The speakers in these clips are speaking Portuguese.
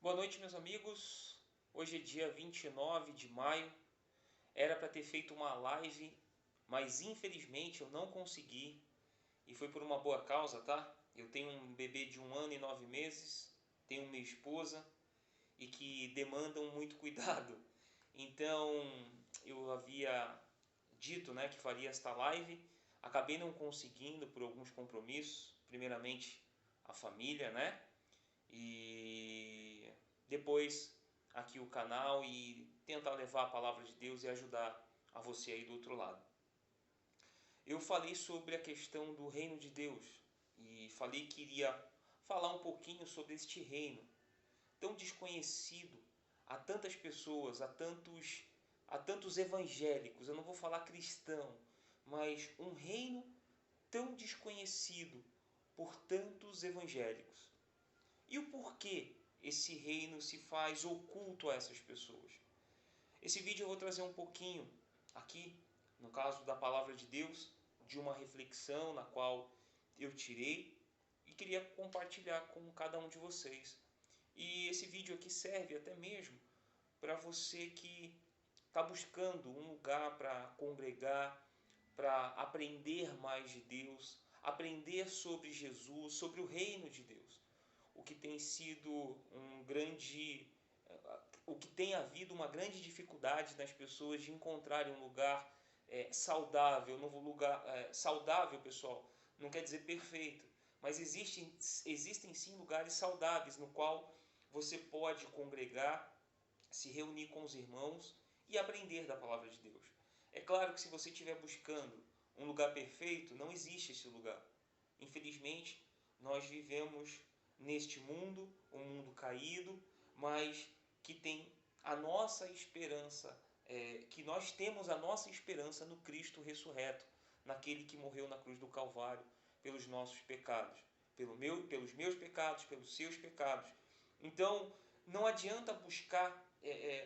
Boa noite, meus amigos. Hoje é dia 29 de maio. Era para ter feito uma live, mas infelizmente eu não consegui. E foi por uma boa causa, tá? Eu tenho um bebê de 1 ano e 9 meses, tenho minha esposa e que demandam muito cuidado. Então eu havia dito, né, que faria esta live. Acabei não conseguindo por alguns compromissos. Primeiramente a família, né? E depois aqui o canal e tentar levar a palavra de Deus e ajudar a você aí do outro lado. Eu falei sobre a questão do reino de Deus e falei que iria falar um pouquinho sobre este reino tão desconhecido a tantas pessoas, a tantos evangélicos. Eu não vou falar cristão, mas um reino tão desconhecido por tantos evangélicos. E o porquê esse reino se faz oculto a essas pessoas? Esse vídeo eu vou trazer um pouquinho aqui, no caso da palavra de Deus, de uma reflexão na qual eu tirei e queria compartilhar com cada um de vocês. E esse vídeo aqui serve até mesmo para você que está buscando um lugar para congregar, para aprender mais de Deus, aprender sobre Jesus, sobre o reino de Deus. O que tem sido o que tem havido uma grande dificuldade nas pessoas de encontrarem um lugar saudável, um lugar saudável, pessoal, não quer dizer perfeito, mas existem sim lugares saudáveis no qual você pode congregar, se reunir com os irmãos e aprender da palavra de Deus. É claro que se você estiver buscando um lugar perfeito, não existe esse lugar. Infelizmente, nós vivemos neste mundo, um mundo caído, mas que tem a nossa esperança, que nós temos a nossa esperança no Cristo ressurreto, naquele que morreu na cruz do Calvário pelos nossos pecados, pelos meus pecados, pelos seus pecados. Então, não adianta buscar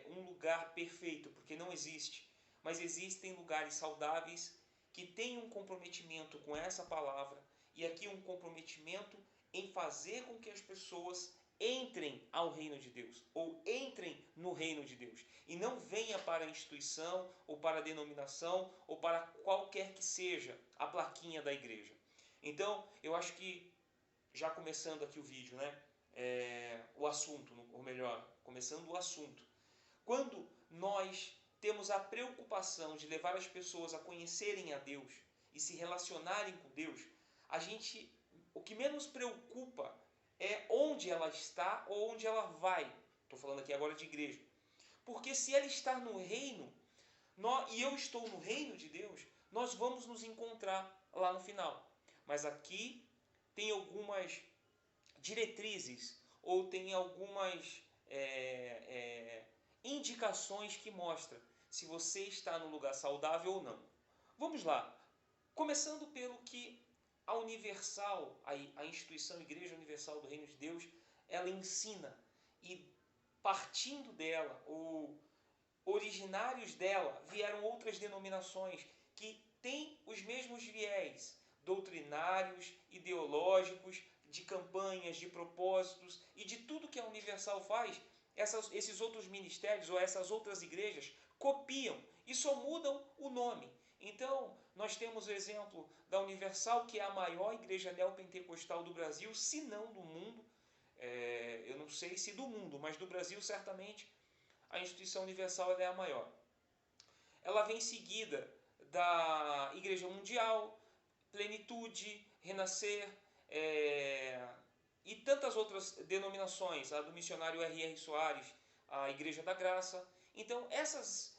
um lugar perfeito, porque não existe, mas existem lugares saudáveis que têm um comprometimento com essa palavra, e aqui um comprometimento em fazer com que as pessoas entrem ao reino de Deus, ou entrem no reino de Deus, e não venha para a instituição, ou para a denominação, ou para qualquer que seja a plaquinha da igreja. Então, eu acho que, já começando aqui o vídeo, né, o assunto, ou melhor, começando o assunto, quando nós temos a preocupação de levar as pessoas a conhecerem a Deus e se relacionarem com Deus, o que menos preocupa é onde ela está ou onde ela vai. Estou falando aqui agora de igreja. Porque se ela está no reino, e eu estou no reino de Deus, nós vamos nos encontrar lá no final. Mas aqui tem algumas diretrizes ou tem algumas indicações que mostram se você está no lugar saudável ou não. Vamos lá. Começando pelo que a Universal, a instituição Igreja Universal do Reino de Deus, ela ensina. E partindo dela, ou originários dela, vieram outras denominações que têm os mesmos viés doutrinários, ideológicos, de campanhas, de propósitos e de tudo que a Universal faz. Esses outros ministérios ou essas outras igrejas copiam e só mudam o nome. Então, nós temos o exemplo da Universal, que é a maior igreja neopentecostal do Brasil, se não do mundo. Eu não sei se do mundo, mas do Brasil certamente a instituição universal é a maior. Ela vem seguida da Igreja Mundial, Plenitude, Renascer, e tantas outras denominações, a do missionário R.R. Soares, a Igreja da Graça. Então, essas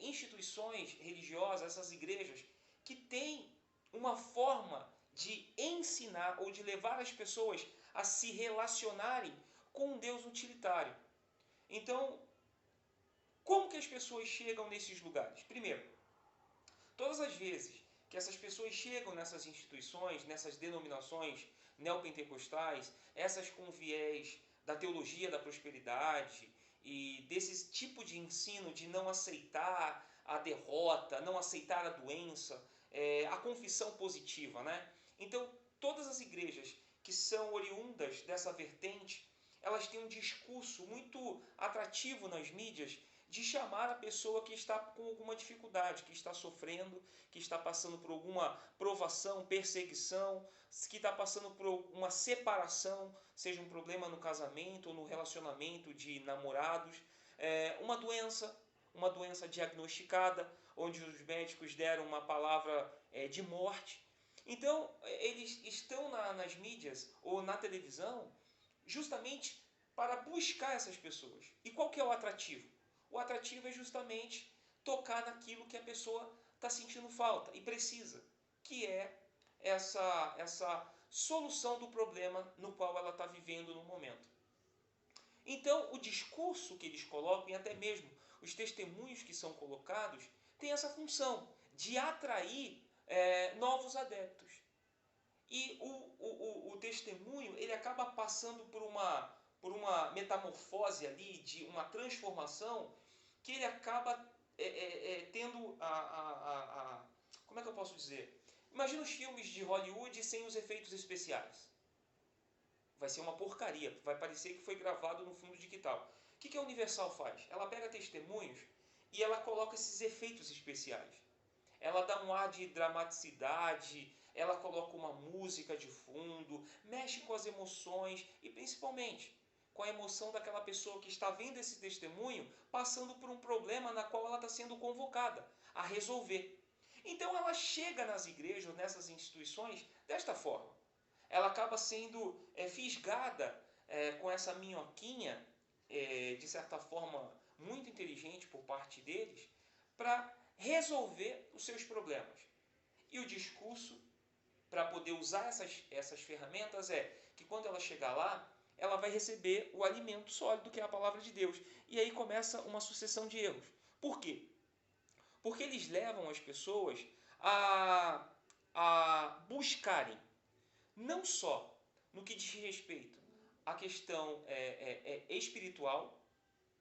instituições religiosas, essas igrejas, que têm uma forma de ensinar ou de levar as pessoas a se relacionarem com um Deus utilitário. Então, como que as pessoas chegam nesses lugares? Primeiro, todas as vezes que essas pessoas chegam nessas instituições, nessas denominações neopentecostais, essas com viés da teologia da prosperidade e desse tipo de ensino de não aceitar a derrota, não aceitar a doença, a confissão positiva, né? Então, todas as igrejas que são oriundas dessa vertente, elas têm um discurso muito atrativo nas mídias de chamar a pessoa que está com alguma dificuldade, que está sofrendo, que está passando por alguma provação, perseguição, que está passando por uma separação, seja um problema no casamento ou no relacionamento de namorados, uma doença diagnosticada, onde os médicos deram uma palavra de morte. Então, eles estão nas mídias ou na televisão justamente para buscar essas pessoas. E qual que é o atrativo? O atrativo é justamente tocar naquilo que a pessoa está sentindo falta e precisa, que é essa solução do problema no qual ela está vivendo no momento. Então, o discurso que eles colocam, e até mesmo os testemunhos que são colocados, tem essa função de atrair novos adeptos. E o testemunho, ele acaba passando por uma metamorfose ali, de uma transformação, que ele acaba tendo como é que eu posso dizer? Imagina os filmes de Hollywood sem os efeitos especiais. Vai ser uma porcaria, vai parecer que foi gravado no fundo de quintal. O que a Universal faz? Ela pega testemunhos e ela coloca esses efeitos especiais. Ela dá um ar de dramaticidade, ela coloca uma música de fundo, mexe com as emoções e principalmente com a emoção daquela pessoa que está vendo esse testemunho passando por um problema na qual ela está sendo convocada a resolver. Então ela chega nas igrejas, nessas instituições, desta forma. Ela acaba sendo fisgada com essa minhoquinha, de certa forma muito inteligente por parte deles, para resolver os seus problemas. E o discurso, para poder usar essas ferramentas, é que quando ela chegar lá, ela vai receber o alimento sólido, que é a palavra de Deus. E aí começa uma sucessão de erros. Por quê? Porque eles levam as pessoas a buscarem, não só no que diz respeito à questão espiritual,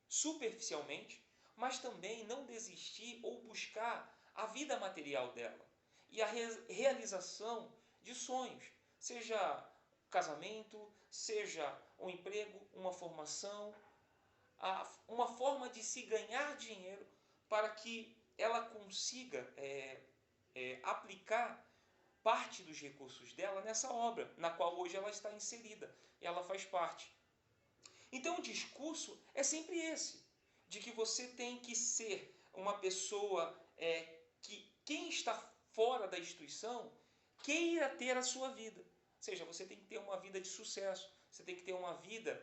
superficialmente, mas também não desistir ou buscar a vida material dela e a realização de sonhos, seja casamento, seja um emprego, uma formação, uma forma de se ganhar dinheiro para que ela consiga aplicar parte dos recursos dela nessa obra, na qual hoje ela está inserida e ela faz parte. Então o discurso é sempre esse, de que você tem que ser uma pessoa que quem está fora da instituição queira ter a sua vida. Ou seja, você tem que ter uma vida de sucesso, você tem que ter uma vida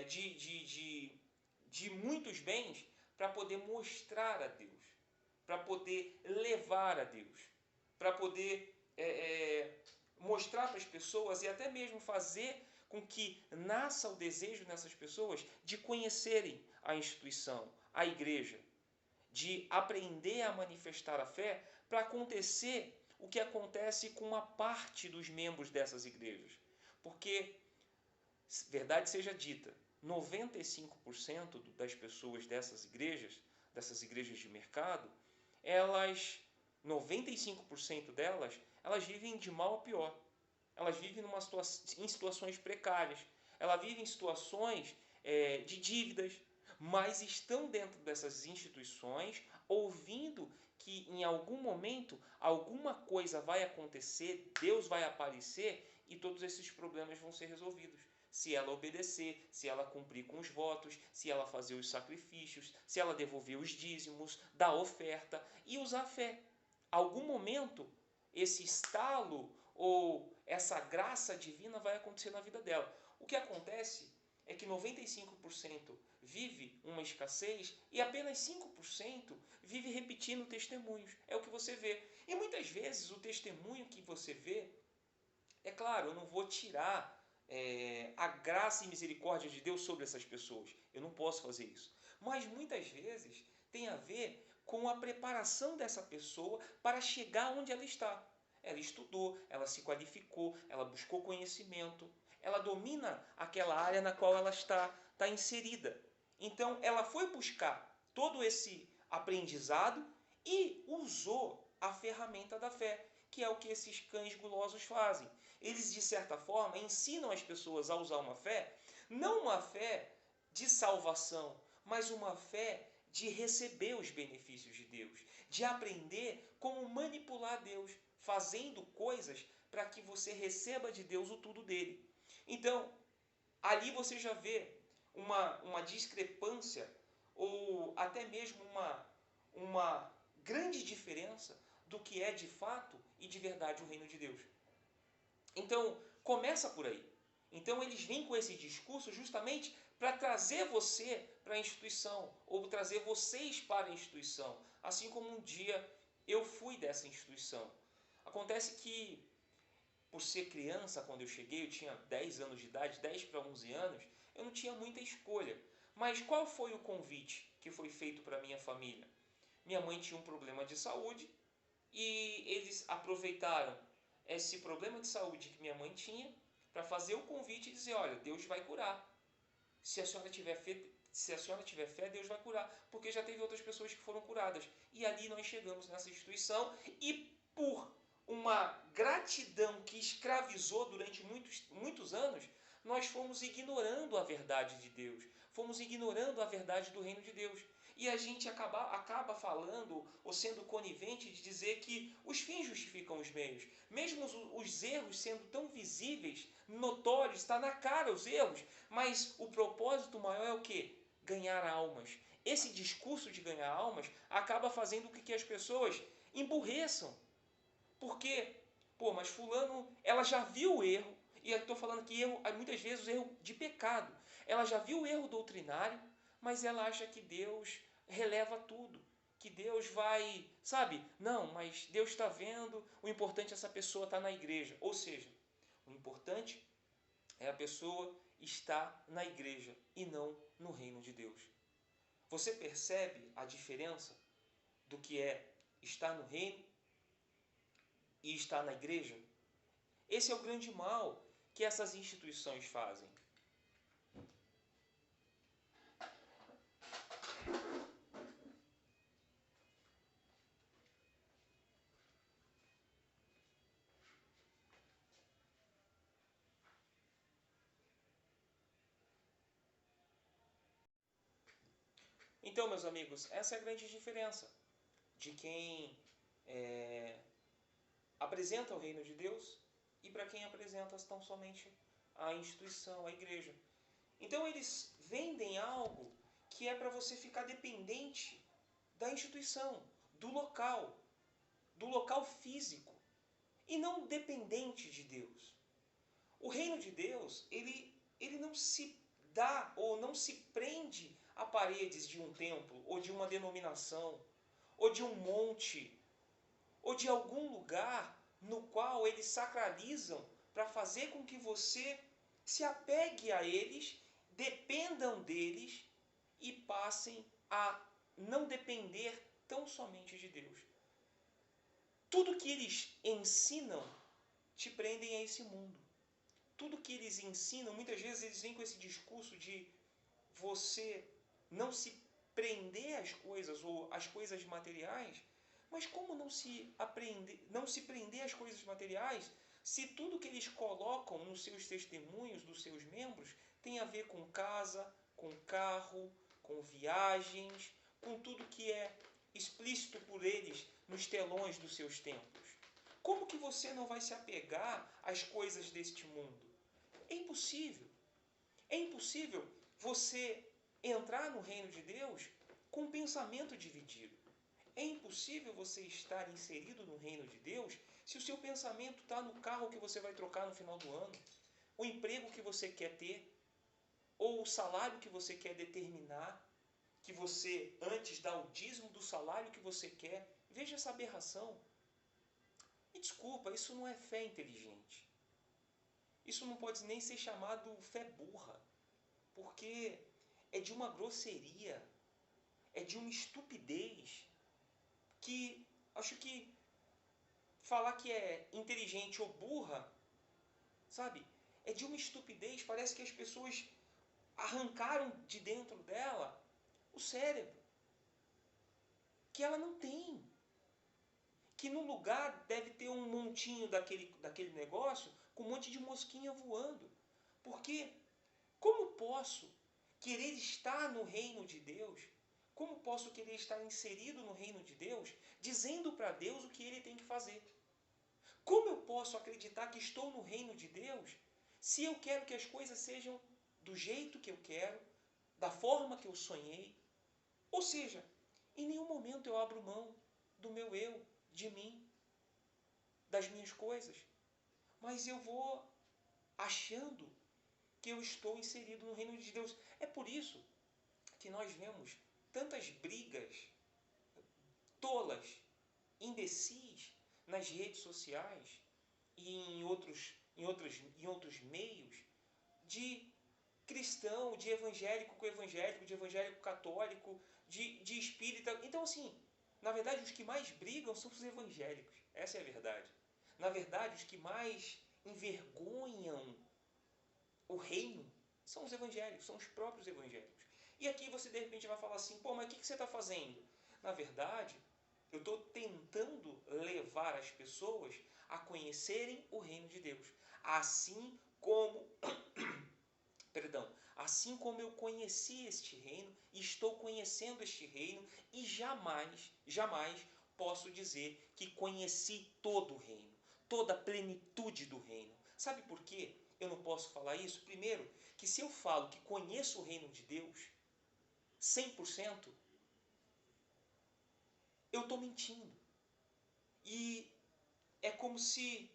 de muitos bens para poder mostrar a Deus, para poder levar a Deus, para poder mostrar para as pessoas e até mesmo fazer com que nasça o desejo nessas pessoas de conhecerem a instituição, a igreja, de aprender a manifestar a fé para acontecer o que acontece com uma parte dos membros dessas igrejas. Porque, verdade seja dita, 95% das pessoas dessas igrejas de mercado, 95% delas, elas vivem de mal a pior. Elas vivem em situações precárias. Elas vivem em situações de dívidas, mas estão dentro dessas instituições ouvindo que em algum momento alguma coisa vai acontecer, Deus vai aparecer e todos esses problemas vão ser resolvidos. Se ela obedecer, se ela cumprir com os votos, se ela fazer os sacrifícios, se ela devolver os dízimos, dar oferta e usar a fé. Algum momento, esse estalo ou essa graça divina vai acontecer na vida dela. O que acontece é que 95% vive uma escassez e apenas 5% vive repetindo testemunhos. É o que você vê. E muitas vezes o testemunho que você vê, é claro, eu não vou tirar a graça e misericórdia de Deus sobre essas pessoas. Eu não posso fazer isso. Mas muitas vezes tem a ver com a preparação dessa pessoa para chegar onde ela está. Ela estudou, ela se qualificou, ela buscou conhecimento, ela domina aquela área na qual ela está inserida. Então, ela foi buscar todo esse aprendizado e usou a ferramenta da fé, que é o que esses cães gulosos fazem. Eles, de certa forma, ensinam as pessoas a usar uma fé Não uma fé de salvação, mas uma fé de receber os benefícios de Deus, de aprender como manipular Deus, fazendo coisas para que você receba de Deus o tudo dele. Então, ali você já vê uma discrepância ou até mesmo uma grande diferença do que é de fato e de verdade o reino de Deus. Então, começa por aí. Então, eles vêm com esse discurso justamente para trazer você para a instituição, ou trazer vocês para a instituição, assim como um dia eu fui dessa instituição. Acontece que, por ser criança, quando eu cheguei, eu tinha 10 anos de idade, 10 para 11 anos, eu não tinha muita escolha. Mas qual foi o convite que foi feito para minha família? Minha mãe tinha um problema de saúde e eles aproveitaram esse problema de saúde que minha mãe tinha para fazer o convite e dizer, olha, Deus vai curar. Se a senhora tiver fé, Deus vai curar, porque já teve outras pessoas que foram curadas. E ali nós chegamos nessa instituição e por uma gratidão que escravizou durante muitos anos, nós fomos ignorando a verdade de Deus, fomos ignorando a verdade do reino de Deus. E a gente acaba falando ou sendo conivente de dizer que os fins justificam os meios. Mesmo os erros sendo tão visíveis, notórios, está na cara os erros, mas o propósito maior é o quê? Ganhar almas. Esse discurso de ganhar almas acaba fazendo com que as pessoas emburreçam. Porque, mas fulano, ela já viu o erro, e eu estou falando que erro, muitas vezes o erro de pecado. Ela já viu o erro doutrinário, mas ela acha que Deus releva tudo. Que Deus vai, sabe? Não, mas Deus está vendo, o importante é essa pessoa estar na igreja. Ou seja, o importante é a pessoa estar na igreja e não no reino de Deus. Você percebe a diferença do que é estar no reino e estar na igreja? Esse é o grande mal que essas instituições fazem. Então, meus amigos, essa é a grande diferença de quem apresenta o reino de Deus e para quem apresenta tão somente a instituição, a igreja. Então, eles vendem algo que é para você ficar dependente da instituição, do local físico, e não dependente de Deus. O reino de Deus, ele não se dá ou não se prende a paredes de um templo, ou de uma denominação, ou de um monte, ou de algum lugar no qual eles sacralizam para fazer com que você se apegue a eles, dependam deles e passem a não depender tão somente de Deus. Tudo que eles ensinam te prendem a esse mundo. Tudo que eles ensinam, muitas vezes eles vêm com esse discurso de você não se prender às coisas ou às coisas materiais, mas como não se prender às coisas materiais se tudo que eles colocam nos seus testemunhos dos seus membros tem a ver com casa, com carro, com viagens, com tudo que é explícito por eles nos telões dos seus templos? Como que você não vai se apegar às coisas deste mundo? É impossível. É impossível você entrar no reino de Deus com um pensamento dividido. É impossível você estar inserido no reino de Deus se o seu pensamento está no carro que você vai trocar no final do ano, o emprego que você quer ter, ou o salário que você quer determinar, que você antes dá o dízimo do salário que você quer. Veja essa aberração. Me desculpa, isso não é fé inteligente. Isso não pode nem ser chamado fé burra, porque é de uma grosseria, é de uma estupidez, que acho que falar que é inteligente ou burra, sabe, é de uma estupidez. Parece que as pessoas arrancaram de dentro dela o cérebro, que ela não tem. Que no lugar deve ter um montinho daquele negócio com um monte de mosquinha voando. Porque Como posso querer estar no reino de Deus? Como posso querer estar inserido no reino de Deus, dizendo para Deus o que Ele tem que fazer? Como eu posso acreditar que estou no reino de Deus, se eu quero que as coisas sejam do jeito que eu quero, da forma que eu sonhei? Ou seja, em nenhum momento eu abro mão do meu eu, de mim, das minhas coisas. Mas eu vou achando que eu estou inserido no reino de Deus. É por isso que nós vemos tantas brigas tolas, imbecis nas redes sociais e em outros meios de cristão, de evangélico com evangélico, de evangélico católico, de espírita. Então, assim, na verdade, os que mais brigam são os evangélicos. Essa é a verdade. Na verdade, os que mais envergonham o reino são os evangélicos, são os próprios evangélicos. E aqui você, de repente, vai falar assim, pô, mas o que você está fazendo? Na verdade, eu estou tentando levar as pessoas a conhecerem o reino de Deus. Assim como assim como eu conheci este reino, estou conhecendo este reino e jamais posso dizer que conheci todo o reino, toda a plenitude do reino. Sabe por quê eu não posso falar isso? Primeiro, que se eu falo que conheço o reino de Deus 100%, eu estou mentindo. E é como se,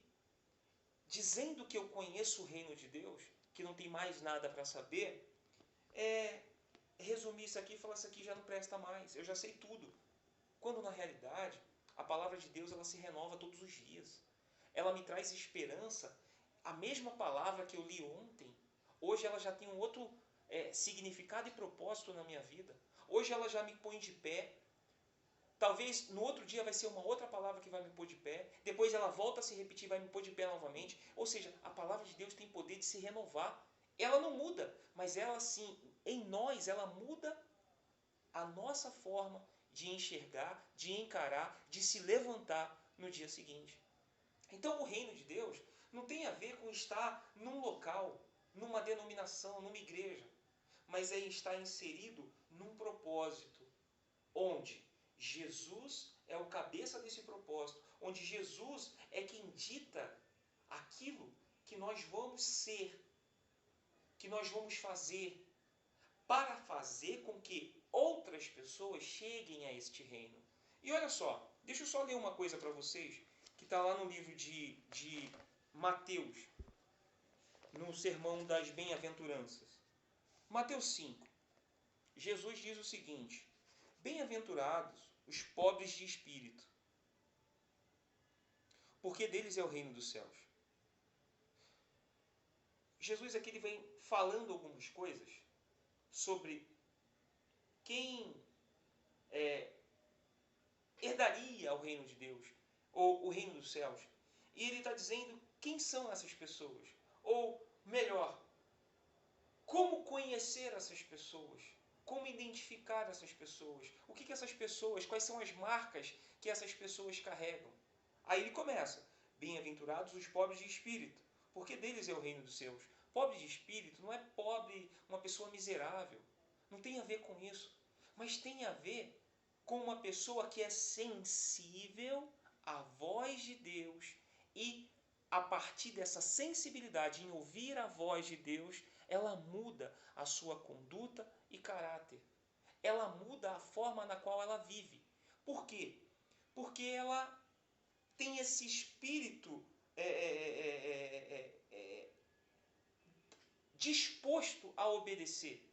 dizendo que eu conheço o reino de Deus, que não tem mais nada para saber, resumir isso aqui e falar, isso aqui já não presta mais, eu já sei tudo. Quando na realidade, a palavra de Deus ela se renova todos os dias. Ela me traz esperança. A mesma palavra que eu li ontem, hoje ela já tem um outro significado e propósito na minha vida. Hoje ela já me põe de pé. Talvez no outro dia vai ser uma outra palavra que vai me pôr de pé. Depois ela volta a se repetir e vai me pôr de pé novamente. Ou seja, a palavra de Deus tem poder de se renovar. Ela não muda, mas ela sim, em nós, ela muda a nossa forma de enxergar, de encarar, de se levantar no dia seguinte. Então o reino de Deus não tem a ver com estar num local, numa denominação, numa igreja, mas é estar inserido num propósito, onde Jesus é o cabeça desse propósito, onde Jesus é quem dita aquilo que nós vamos ser, que nós vamos fazer, para fazer com que outras pessoas cheguem a este reino. E olha só, deixa eu só ler uma coisa para vocês, que está lá no livro de Mateus, no Sermão das Bem-aventuranças. Mateus 5, Jesus diz o seguinte: bem-aventurados os pobres de espírito, porque deles é o reino dos céus. Jesus aqui ele vem falando algumas coisas sobre quem herdaria o reino de Deus, ou o reino dos céus. E ele está dizendo quem são essas pessoas. Ou, melhor, como conhecer essas pessoas. Como identificar essas pessoas. O que essas pessoas, quais são as marcas que essas pessoas carregam. Aí ele começa, bem-aventurados os pobres de espírito, porque deles é o reino dos céus. Pobre de espírito não é pobre, uma pessoa miserável. Não tem a ver com isso. Mas tem a ver com uma pessoa que é sensível à voz de Deus e, a partir dessa sensibilidade em ouvir a voz de Deus, ela muda a sua conduta e caráter. Ela muda a forma na qual ela vive. Por quê? Porque ela tem esse espírito disposto a obedecer,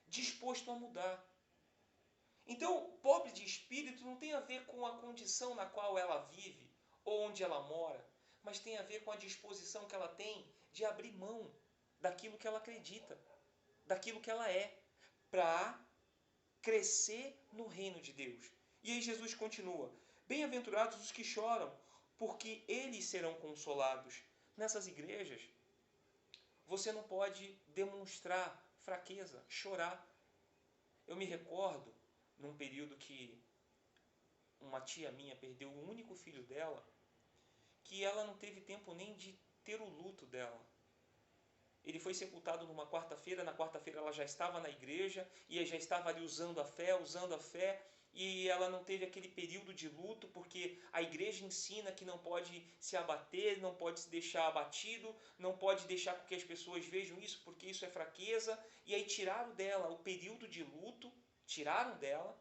disposto a mudar. Então, pobre de espírito não tem a ver com a condição na qual ela vive ou onde ela mora, mas tem a ver com a disposição que ela tem de abrir mão daquilo que ela acredita, daquilo que ela é, para crescer no reino de Deus. E aí Jesus continua: bem-aventurados os que choram, porque eles serão consolados. Nessas igrejas, você não pode demonstrar fraqueza, chorar. Eu me recordo num período que uma tia minha perdeu o único filho dela, que ela não teve tempo nem de ter o luto dela. Ele foi sepultado numa quarta-feira, na quarta-feira ela já estava na igreja, e já estava ali usando a fé, e ela não teve aquele período de luto, porque a igreja ensina que não pode se abater, não pode se deixar abatido, não pode deixar com que as pessoas vejam isso, porque isso é fraqueza, e aí tiraram dela o período de luto, tiraram dela,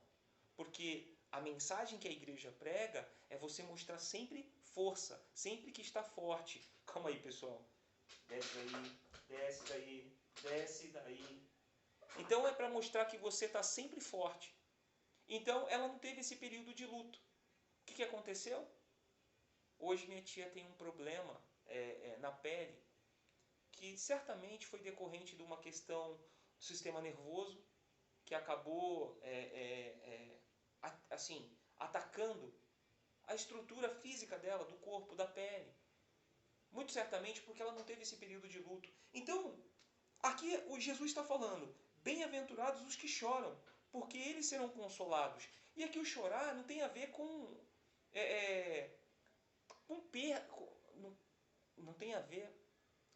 porque a mensagem que a igreja prega é você mostrar sempre força, sempre que está forte. Calma aí, pessoal. Desce daí, desce daí, desce daí. Então é para mostrar que você está sempre forte. Então ela não teve esse período de luto. O que aconteceu? Hoje minha tia tem um problema na pele que certamente foi decorrente de uma questão do sistema nervoso que acabou assim, atacando a estrutura física dela, do corpo, da pele. Muito certamente porque ela não teve esse período de luto. Então, aqui o Jesus está falando, bem-aventurados os que choram, porque eles serão consolados. E aqui o chorar não tem a ver com não tem a ver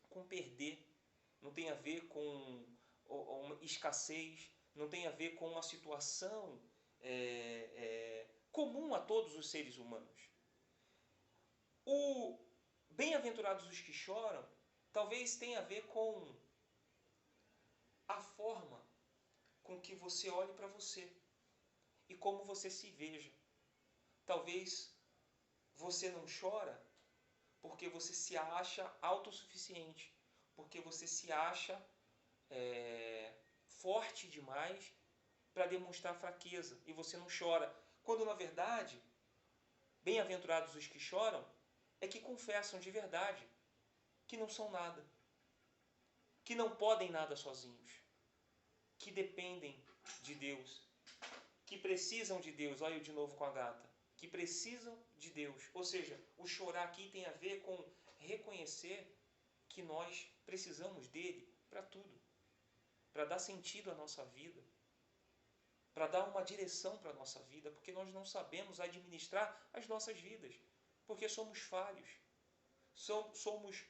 com perder, não tem a ver com uma escassez, não tem a ver com uma situação comum a todos os seres humanos. O bem-aventurados os que choram talvez tenha a ver com a forma com que você olhe para você e como você se veja. Talvez você não chora porque você se acha autossuficiente, porque você se acha forte demais para demonstrar fraqueza e você não chora. Quando na verdade, bem-aventurados os que choram é que confessam de verdade que não são nada, que não podem nada sozinhos, que dependem de Deus, que precisam de Deus. Olha eu de novo com a gata. Que precisam de Deus. Ou seja, o chorar aqui tem a ver com reconhecer que nós precisamos dele para tudo. Para dar sentido à nossa vida. Para dar uma direção para a nossa vida. Porque nós não sabemos administrar as nossas vidas. Porque somos falhos. Somos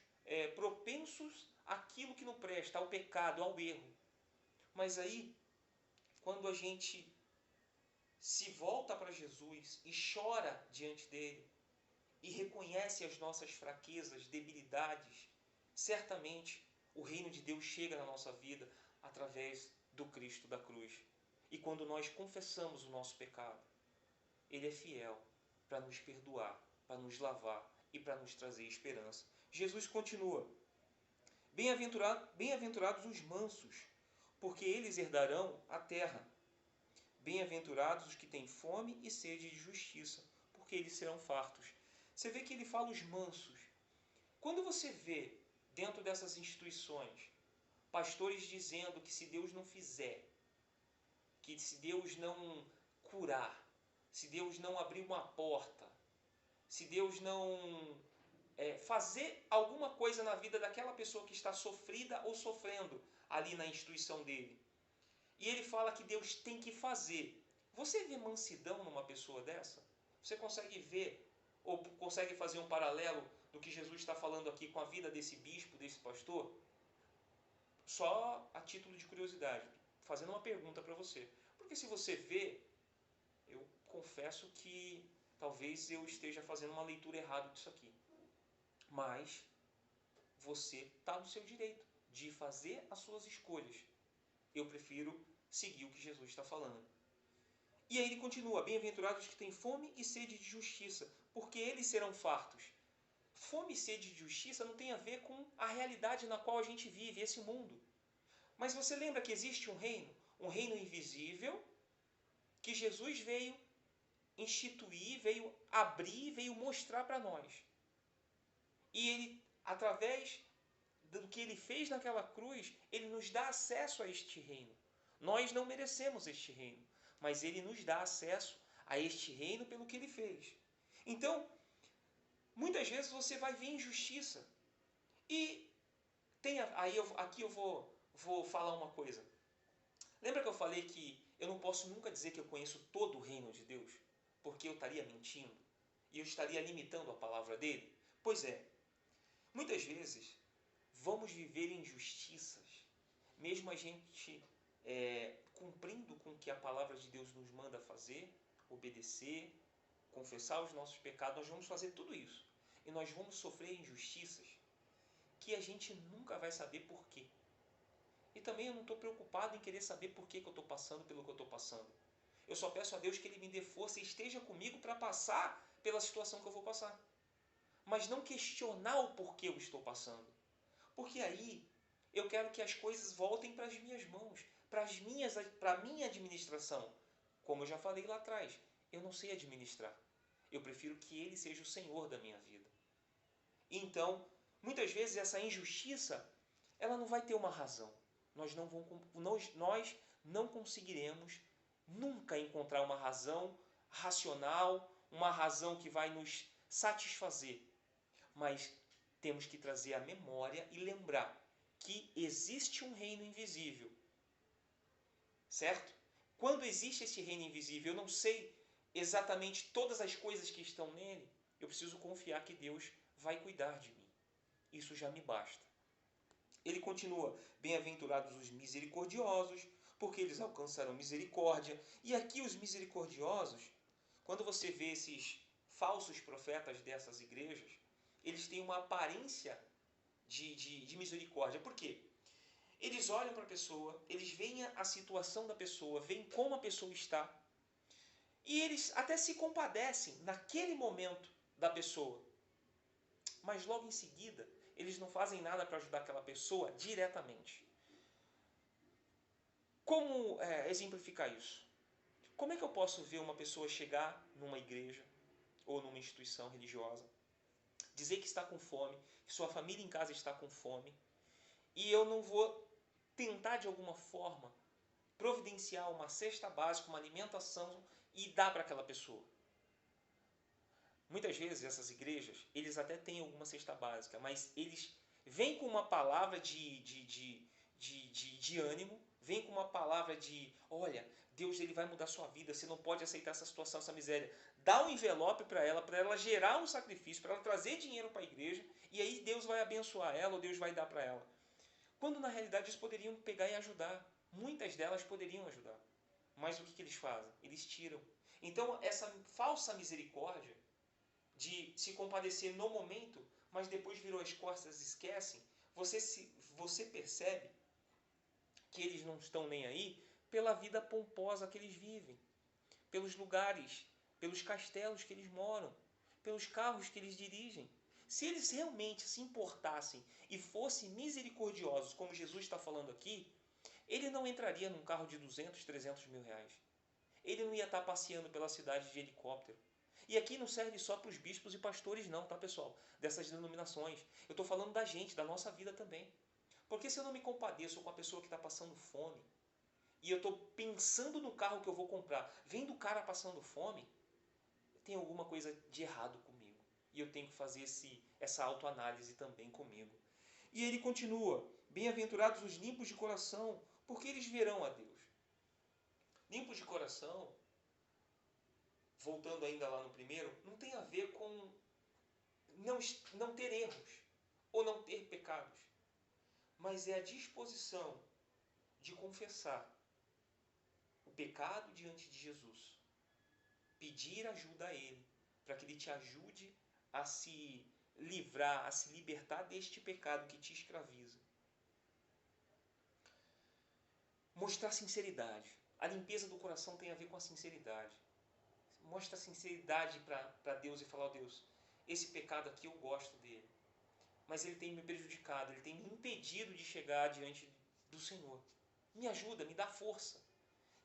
propensos àquilo que não presta, ao pecado, ao erro. Mas aí, quando a gente se volta para Jesus e chora diante dele e reconhece as nossas fraquezas, debilidades, certamente o reino de Deus chega na nossa vida através do Cristo da cruz. E quando nós confessamos o nosso pecado, ele é fiel para nos perdoar, para nos lavar e para nos trazer esperança. Jesus continua: bem-aventurados os mansos, porque eles herdarão a terra. Bem-aventurados os que têm fome e sede de justiça, porque eles serão fartos. Você vê que ele fala os mansos. Quando você vê, dentro dessas instituições, pastores dizendo que se Deus não fizer, que se Deus não curar, se Deus não abrir uma porta, se Deus não fazer alguma coisa na vida daquela pessoa que está sofrida ou sofrendo ali na instituição dele, e ele fala que Deus tem que fazer. Você vê mansidão numa pessoa dessa? Você consegue ver, ou consegue fazer um paralelo do que Jesus está falando aqui com a vida desse bispo, desse pastor? Só a título de curiosidade, fazendo uma pergunta para você. Porque se você vê, eu confesso que talvez eu esteja fazendo uma leitura errada disso aqui. Mas você está no seu direito de fazer as suas escolhas. Eu prefiro seguir o que Jesus está falando. E aí ele continua: bem-aventurados que têm fome e sede de justiça, porque eles serão fartos. Fome e sede de justiça não tem a ver com a realidade na qual a gente vive, esse mundo. Mas você lembra que existe um reino invisível, que Jesus veio instituir, veio abrir, veio mostrar para nós. E ele, através do que ele fez naquela cruz, ele nos dá acesso a este reino. Nós não merecemos este reino, mas ele nos dá acesso a este reino pelo que ele fez. Então, muitas vezes você vai ver injustiça. E aqui eu vou falar uma coisa. Lembra que eu falei que eu não posso nunca dizer que eu conheço todo o reino de Deus? Porque eu estaria mentindo. E eu estaria limitando a palavra dele? Pois é. Muitas vezes vamos viver injustiças, mesmo a gente cumprindo com o que a palavra de Deus nos manda fazer, obedecer, confessar os nossos pecados, nós vamos fazer tudo isso. E nós vamos sofrer injustiças que a gente nunca vai saber por quê. E também eu não estou preocupado em querer saber por que eu estou passando pelo que eu estou passando. Eu só peço a Deus que Ele me dê força e esteja comigo para passar pela situação que eu vou passar. Mas não questionar o porquê eu estou passando. Porque aí eu quero que as coisas voltem para as minhas mãos, para a minha administração. Como eu já falei lá atrás, eu não sei administrar. Eu prefiro que Ele seja o Senhor da minha vida. Então, muitas vezes essa injustiça, ela não vai ter uma razão. Nós não conseguiremos nunca encontrar uma razão racional, uma razão que vai nos satisfazer. Mas temos que trazer à memória e lembrar que existe um reino invisível. Certo? Quando existe esse reino invisível, eu não sei exatamente todas as coisas que estão nele, eu preciso confiar que Deus vai cuidar de mim. Isso já me basta. Ele continua: bem-aventurados os misericordiosos, porque eles alcançarão misericórdia. E aqui os misericordiosos, quando você vê esses falsos profetas dessas igrejas, eles têm uma aparência de misericórdia. Por quê? Eles olham para a pessoa, eles veem a situação da pessoa, veem como a pessoa está, e eles até se compadecem naquele momento da pessoa. Mas logo em seguida, eles não fazem nada para ajudar aquela pessoa diretamente. Como exemplificar isso? Como é que eu posso ver uma pessoa chegar numa igreja ou numa instituição religiosa, dizer que está com fome, que sua família em casa está com fome, e eu não vou tentar de alguma forma providenciar uma cesta básica, uma alimentação e dar para aquela pessoa? Muitas vezes essas igrejas, eles até têm alguma cesta básica, mas eles vêm com uma palavra de ânimo, vêm com uma palavra de: olha, Deus ele vai mudar sua vida, você não pode aceitar essa situação, essa miséria. Dá um envelope para ela gerar um sacrifício, para ela trazer dinheiro para a igreja, e aí Deus vai abençoar ela ou Deus vai dar para ela. Quando na realidade eles poderiam pegar e ajudar. Muitas delas poderiam ajudar. Mas o que eles fazem? Eles tiram. Então essa falsa misericórdia de se compadecer no momento, mas depois virou as costas e esquecem, você percebe que eles não estão nem aí pela vida pomposa que eles vivem, pelos lugares, pelos castelos que eles moram, pelos carros que eles dirigem. Se eles realmente se importassem e fossem misericordiosos, como Jesus está falando aqui, ele não entraria num carro de 200, 300 mil reais. Ele não ia estar passeando pela cidade de helicóptero. E aqui não serve só para os bispos e pastores não, tá, pessoal? Dessas denominações. Eu estou falando da gente, da nossa vida também. Porque se eu não me compadeço com a pessoa que está passando fome, e eu estou pensando no carro que eu vou comprar, vendo o cara passando fome, tem alguma coisa de errado comigo. E eu tenho que fazer essa autoanálise também comigo. E ele continua: bem-aventurados os limpos de coração, porque eles verão a Deus. Limpos de coração, voltando ainda lá no primeiro, não tem a ver com não ter erros ou não ter pecados, mas é a disposição de confessar o pecado diante de Jesus, pedir ajuda a Ele, para que Ele te ajude a se livrar, a se libertar deste pecado que te escraviza. Mostrar sinceridade. A limpeza do coração tem a ver com a sinceridade. Mostra sinceridade para Deus e falar: oh, Deus, esse pecado aqui eu gosto dele, mas ele tem me prejudicado, ele tem me impedido de chegar diante do Senhor. Me ajuda, me dá força.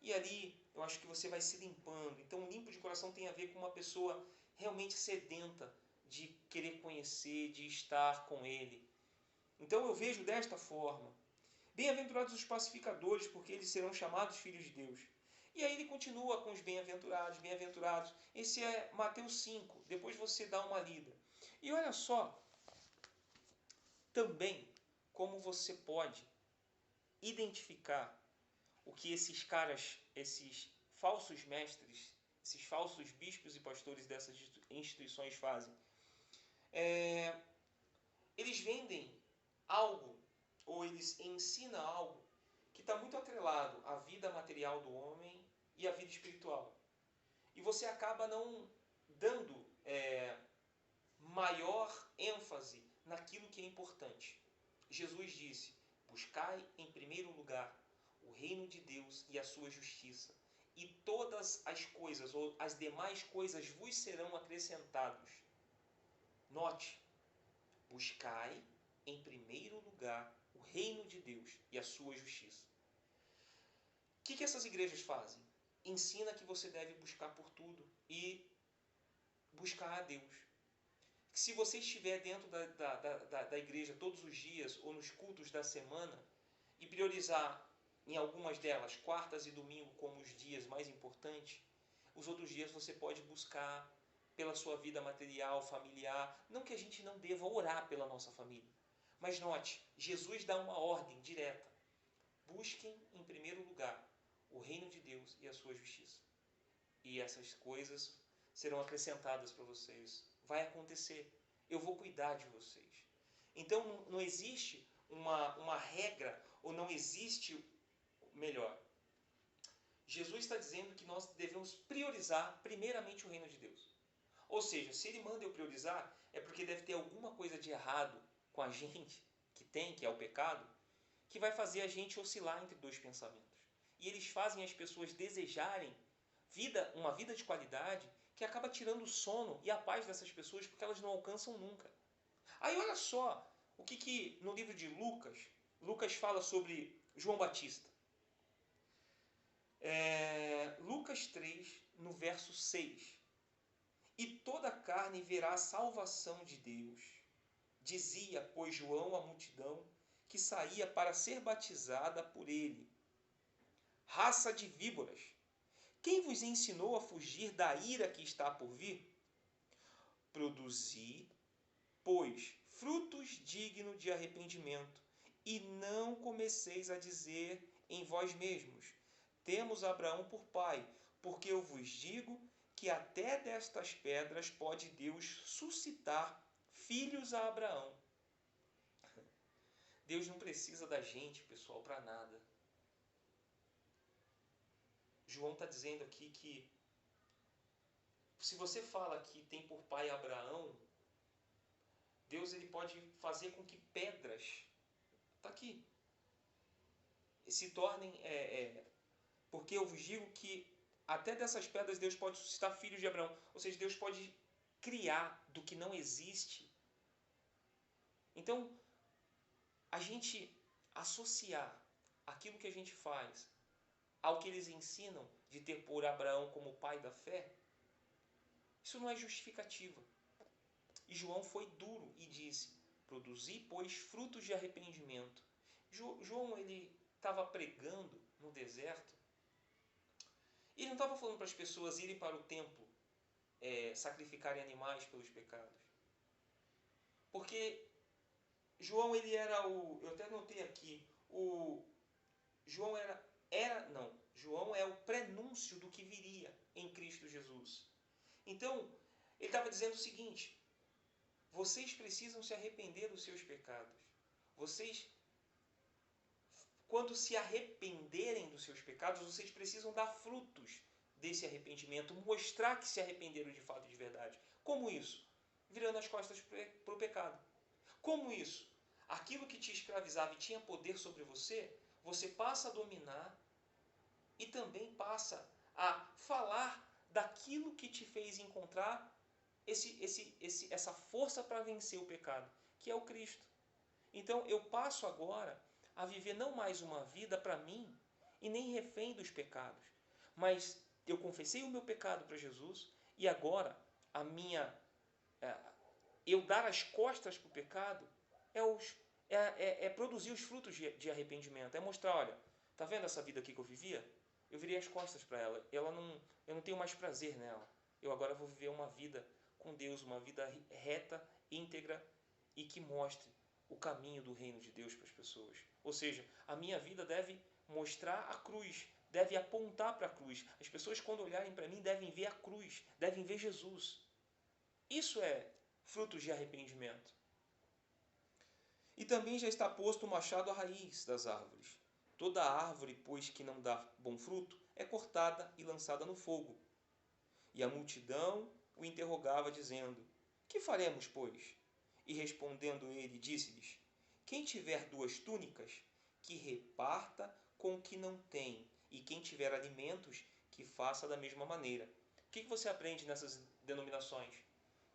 E ali eu acho que você vai se limpando. Então, limpo de coração tem a ver com uma pessoa realmente sedenta de querer conhecer, de estar com Ele. Então eu vejo desta forma: bem-aventurados os pacificadores, porque eles serão chamados filhos de Deus. E aí ele continua com os bem-aventurados, bem-aventurados. Esse é Mateus 5, depois você dá uma lida. E olha só, também, como você pode identificar o que esses caras, esses falsos mestres, esses falsos bispos e pastores dessas instituições fazem. Eles vendem algo, ou eles ensinam algo, que está muito atrelado à vida material do homem e à vida espiritual. E você acaba não dando maior ênfase naquilo que é importante. Jesus disse: buscai em primeiro lugar o reino de Deus e a sua justiça, e todas as coisas, ou as demais coisas, vos serão acrescentados. Note, buscai em primeiro lugar o reino de Deus e a sua justiça. O que essas igrejas fazem? Ensina que você deve buscar por tudo e buscar a Deus. Se você estiver dentro da igreja todos os dias ou nos cultos da semana e priorizar em algumas delas, quartas e domingo, como os dias mais importantes, os outros dias você pode buscar pela sua vida material, familiar. Não que a gente não deva orar pela nossa família, mas note, Jesus dá uma ordem direta. Busquem em primeiro lugar o reino de Deus e a sua justiça. E essas coisas serão acrescentadas para vocês. Vai acontecer. Eu vou cuidar de vocês. Então não existe uma regra, ou não existe melhor. Jesus está dizendo que nós devemos priorizar primeiramente o reino de Deus. Ou seja, se ele manda eu priorizar, é porque deve ter alguma coisa de errado com a gente, que é o pecado, que vai fazer a gente oscilar entre dois pensamentos. E eles fazem as pessoas desejarem uma vida de qualidade que acaba tirando o sono e a paz dessas pessoas porque elas não alcançam nunca. Aí olha só o que no livro de Lucas fala sobre João Batista. Lucas 3, no verso 6. E toda a carne verá a salvação de Deus. Dizia, pois, João à multidão que saía para ser batizada por ele. Raça de víboras, quem vos ensinou a fugir da ira que está por vir? Produzi, pois, frutos dignos de arrependimento, e não comeceis a dizer em vós mesmos: temos Abraão por pai, porque eu vos digo que até destas pedras pode Deus suscitar filhos a Abraão. Deus não precisa da gente, pessoal, para nada. João está dizendo aqui que se você fala que tem por pai Abraão, Deus ele pode fazer com que pedras, está aqui, se tornem, porque eu vos digo que até dessas pedras Deus pode suscitar filhos de Abraão. Ou seja, Deus pode criar do que não existe. Então, a gente associar aquilo que a gente faz ao que eles ensinam de ter por Abraão como pai da fé, isso não é justificativa. E João foi duro e disse: produzi, pois, frutos de arrependimento. João, ele estava pregando no deserto. Ele não estava falando para as pessoas irem para o templo sacrificarem animais pelos pecados. Porque João, ele era eu até notei aqui, João João é o prenúncio do que viria em Cristo Jesus. Então, ele estava dizendo o seguinte: vocês precisam se arrepender dos seus pecados. Vocês, quando se arrependerem dos seus pecados, vocês precisam dar frutos desse arrependimento, mostrar que se arrependeram de fato e de verdade. Como isso? Virando as costas para o pecado. Como isso? Aquilo que te escravizava e tinha poder sobre você, você passa a dominar e também passa a falar daquilo que te fez encontrar essa força para vencer o pecado, que é o Cristo. Então eu passo agora a viver não mais uma vida para mim e nem refém dos pecados, mas eu confessei o meu pecado para Jesus e agora eu dar as costas para o pecado é produzir os frutos de arrependimento, é mostrar, olha, tá vendo essa vida aqui que eu vivia? Eu virei as costas para ela, eu não tenho mais prazer nela, eu agora vou viver uma vida com Deus, uma vida reta, íntegra e que mostre o caminho do reino de Deus para as pessoas. Ou seja, a minha vida deve mostrar a cruz, deve apontar para a cruz. As pessoas, quando olharem para mim, devem ver a cruz, devem ver Jesus. Isso é frutos de arrependimento. E também já está posto o machado à raiz das árvores. Toda árvore, pois, que não dá bom fruto, é cortada e lançada no fogo. E a multidão o interrogava, dizendo: Que faremos, pois? E respondendo ele, disse-lhes: Quem tiver 2 túnicas, que reparta com o que não tem, e quem tiver alimentos, que faça da mesma maneira. O que você aprende nessas denominações?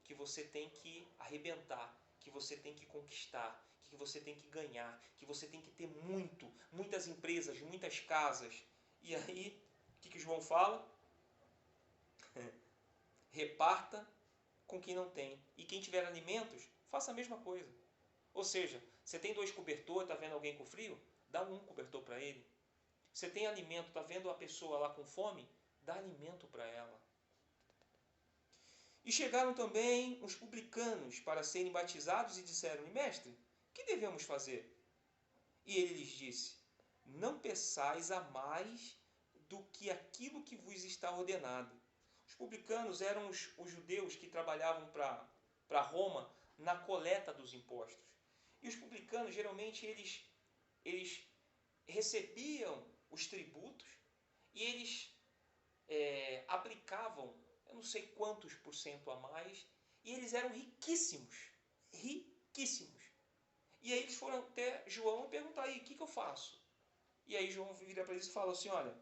Que você tem que arrebentar, que você tem que conquistar, que você tem que ganhar, que você tem que ter muitas empresas, muitas casas. E aí, o que João fala? Reparta com quem não tem. E quem tiver alimentos, faça a mesma coisa. Ou seja, você tem 2 cobertores, está vendo alguém com frio? Dá um cobertor para ele. Você tem alimento, está vendo a pessoa lá com fome? Dá alimento para ela. E chegaram também os publicanos para serem batizados e disseram-lhe: Mestre, que devemos fazer? E ele lhes disse: Não peçais a mais do que aquilo que vos está ordenado. Os publicanos eram os judeus que trabalhavam para Roma na coleta dos impostos. E os publicanos, geralmente, eles recebiam os tributos e eles aplicavam, eu não sei quantos por cento a mais, e eles eram riquíssimos. Riquíssimos. E aí eles foram até João e perguntaram: aí, o que eu faço? E aí João vira para eles e fala assim: olha,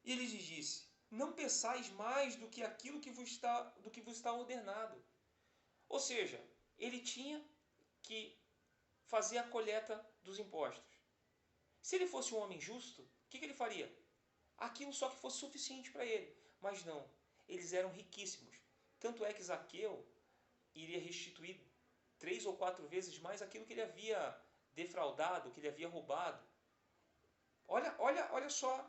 e ele lhes disse: não peçais mais do que aquilo que vos está ordenado. Ou seja, ele tinha que fazer a coleta dos impostos. Se ele fosse um homem justo, o que ele faria? Aquilo só que fosse suficiente para ele. Mas não, eles eram riquíssimos. Tanto é que Zaqueu iria restituir 3 ou 4 vezes mais aquilo que ele havia defraudado, que ele havia roubado. Olha só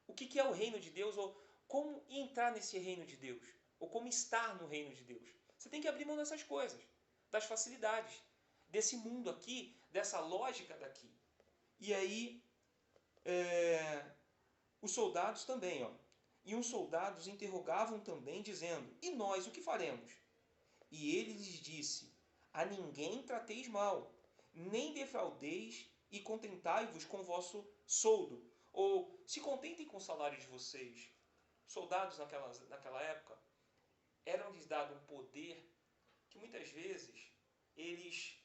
o que é o reino de Deus, ou como entrar nesse reino de Deus, ou como estar no reino de Deus. Você tem que abrir mão dessas coisas, das facilidades, desse mundo aqui, dessa lógica daqui. E aí, os soldados também, e os soldados interrogavam também, dizendo: e nós o que faremos? E ele lhes disse: a ninguém trateis mal, nem defraudeis, e contentai-vos com o vosso soldo. Ou se contentem com o salário de vocês. Soldados naquela época, eram-lhes dado um poder que muitas vezes eles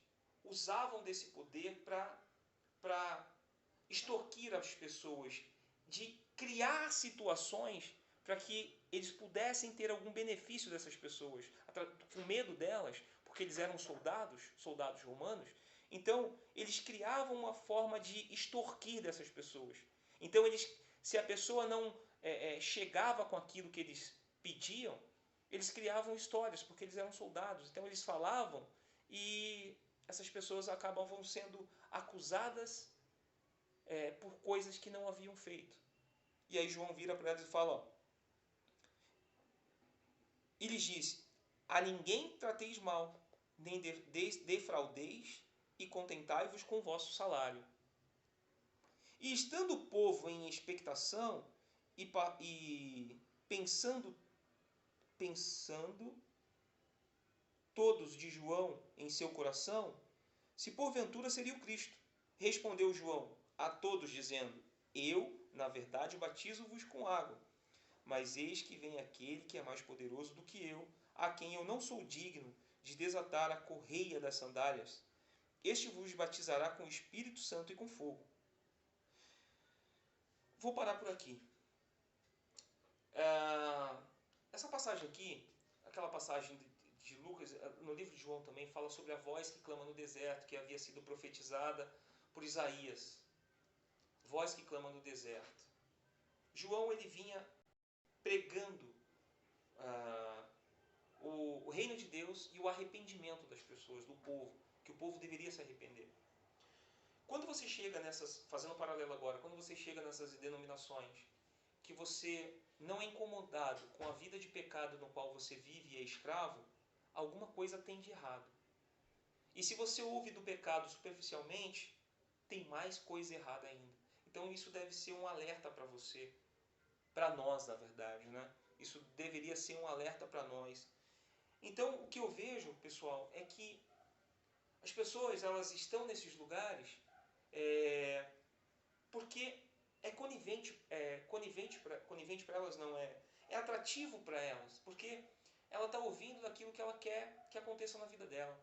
usavam desse poder para extorquir as pessoas, de criar situações para que eles pudessem ter algum benefício dessas pessoas, com medo delas, porque eles eram soldados romanos. Então, eles criavam uma forma de extorquir dessas pessoas. Então, se a pessoa não chegava com aquilo que eles pediam, eles criavam histórias, porque eles eram soldados. Então, eles falavam e essas pessoas acabavam sendo acusadas por coisas que não haviam feito. E aí João vira para eles e fala: e lhes disse: a ninguém trateis mal, nem defraudeis, e contentai-vos com o vosso salário. E estando o povo em expectação e pensando todos de João em seu coração, se porventura seria o Cristo. Respondeu João a todos, dizendo: eu, na verdade, batizo-vos com água, mas eis que vem aquele que é mais poderoso do que eu, a quem eu não sou digno de desatar a correia das sandálias. Este vos batizará com o Espírito Santo e com fogo. Vou parar por aqui. Essa passagem aqui, aquela passagem de Lucas, no livro de João também, fala sobre a voz que clama no deserto, que havia sido profetizada por Isaías. Voz que clama no deserto. João, ele vinha pregando o reino de Deus e o arrependimento das pessoas, do povo, que o povo deveria se arrepender. Quando você chega fazendo um paralelo agora, quando você chega nessas denominações, que você não é incomodado com a vida de pecado no qual você vive e é escravo, alguma coisa tem de errado. E se você ouve do pecado superficialmente, tem mais coisa errada ainda. Então isso deve ser um alerta para você, para nós, na verdade, né? Isso deveria ser um alerta para nós. Então, o que eu vejo, pessoal, é que As pessoas, elas estão nesses lugares porque conivente para elas não é atrativo para elas, porque ela está ouvindo daquilo que ela quer que aconteça na vida dela.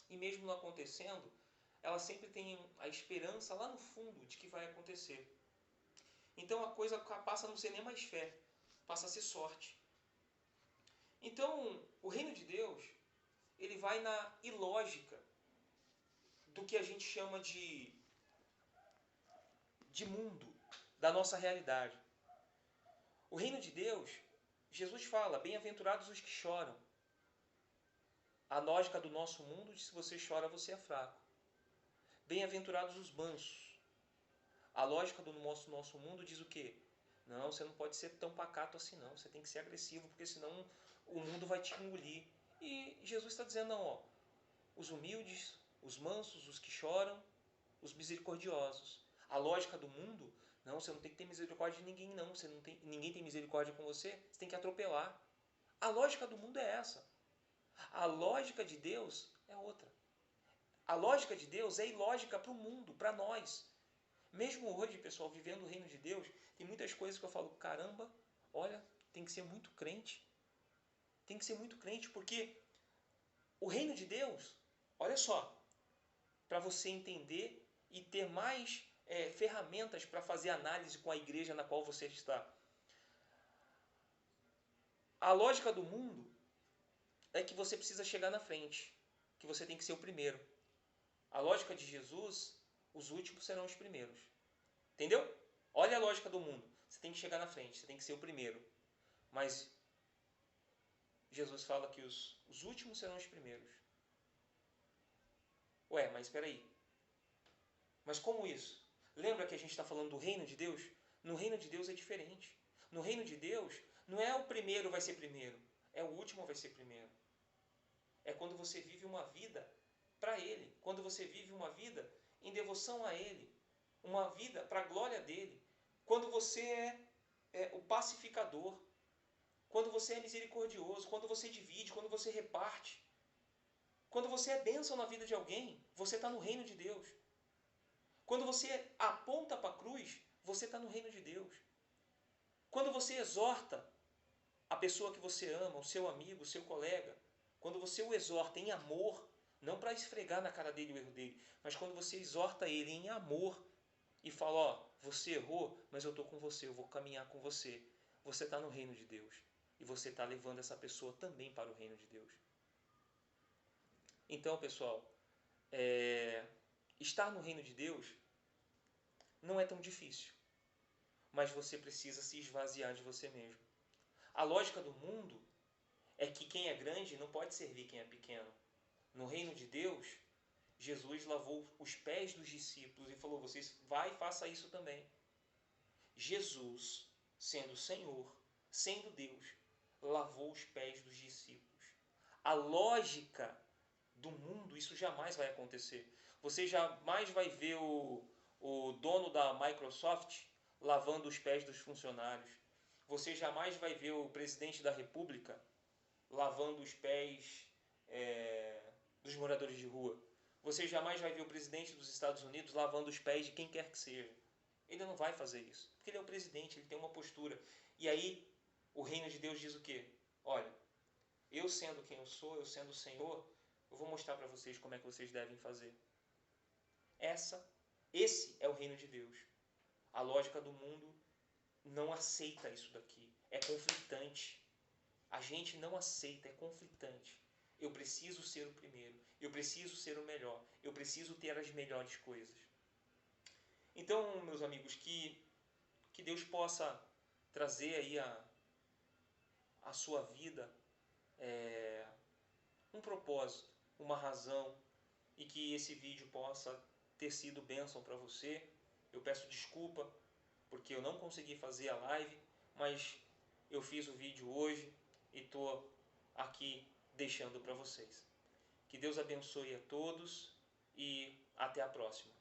E mesmo não acontecendo, ela sempre tem a esperança lá no fundo de que vai acontecer. Então a coisa passa a não ser nem mais fé, passa a ser sorte. Então, o reino de Deus, ele vai na ilógica do que a gente chama de mundo, da nossa realidade. O reino de Deus, Jesus fala, bem-aventurados os que choram. A lógica do nosso mundo diz que se você chora, você é fraco. Bem-aventurados os mansos. A lógica do nosso mundo diz o quê? Não, você não pode ser tão pacato assim não, você tem que ser agressivo, porque senão o mundo vai te engolir. E Jesus está dizendo, não, ó, os humildes, os mansos, os que choram, os misericordiosos. A lógica do mundo, não, você não tem que ter misericórdia de ninguém não, ninguém tem misericórdia com você, você tem que atropelar. A lógica do mundo é essa. A lógica de Deus é outra. A lógica de Deus é ilógica para o mundo, para nós. Mesmo hoje, pessoal, vivendo o reino de Deus, tem muitas coisas que eu falo, caramba, olha, tem que ser muito crente. Tem que ser muito crente, porque o reino de Deus, olha só, para você entender e ter mais ferramentas para fazer análise com a igreja na qual você está. A lógica do mundo é que você precisa chegar na frente, que você tem que ser o primeiro. A lógica de Jesus, os últimos serão os primeiros. Entendeu? Olha a lógica do mundo. Você tem que chegar na frente, você tem que ser o primeiro. Mas Jesus fala que os últimos serão os primeiros. Ué, mas espera aí. Mas como isso? Lembra que a gente está falando do reino de Deus? No reino de Deus é diferente. No reino de Deus, não é o primeiro vai ser primeiro, é o último vai ser primeiro. É quando você vive uma vida para Ele, quando você vive uma vida em devoção a Ele, uma vida para a glória dEle, quando você é o pacificador, quando você é misericordioso, quando você divide, quando você reparte, quando você é bênção na vida de alguém, você está no reino de Deus. Quando você aponta para a cruz, você está no reino de Deus. Quando você exorta a pessoa que você ama, o seu amigo, o seu colega, quando você o exorta em amor, não para esfregar na cara dele o erro dele, mas quando você exorta ele em amor e fala, ó, você errou, mas eu estou com você, eu vou caminhar com você. Você está no reino de Deus. E você está levando essa pessoa também para o reino de Deus. Então, pessoal, estar no reino de Deus não é tão difícil. Mas você precisa se esvaziar de você mesmo. A lógica do mundo é que quem é grande não pode servir quem é pequeno. No reino de Deus, Jesus lavou os pés dos discípulos e falou, vocês vai e faça isso também. Jesus, sendo Senhor, sendo Deus, lavou os pés dos discípulos. A lógica do mundo, isso jamais vai acontecer. Você jamais vai ver o dono da Microsoft lavando os pés dos funcionários. Você jamais vai ver o presidente da República lavando os pés dos moradores de rua. Você jamais vai ver o presidente dos Estados Unidos lavando os pés de quem quer que seja. Ele não vai fazer isso, porque ele é o presidente, ele tem uma postura. E aí, o reino de Deus diz o quê? Olha, eu sendo quem eu sou, eu sendo o Senhor, eu vou mostrar para vocês como é que vocês devem fazer. Esse é o reino de Deus. A lógica do mundo não aceita isso daqui. É conflitante. A gente não aceita, é conflitante. Eu preciso ser o primeiro. Eu preciso ser o melhor. Eu preciso ter as melhores coisas. Então, meus amigos, que Deus possa trazer aí a sua vida um propósito, uma razão, e que esse vídeo possa ter sido bênção para você. Eu peço desculpa porque eu não consegui fazer a live, mas eu fiz o vídeo hoje e estou aqui deixando para vocês. Que Deus abençoe a todos e até a próxima.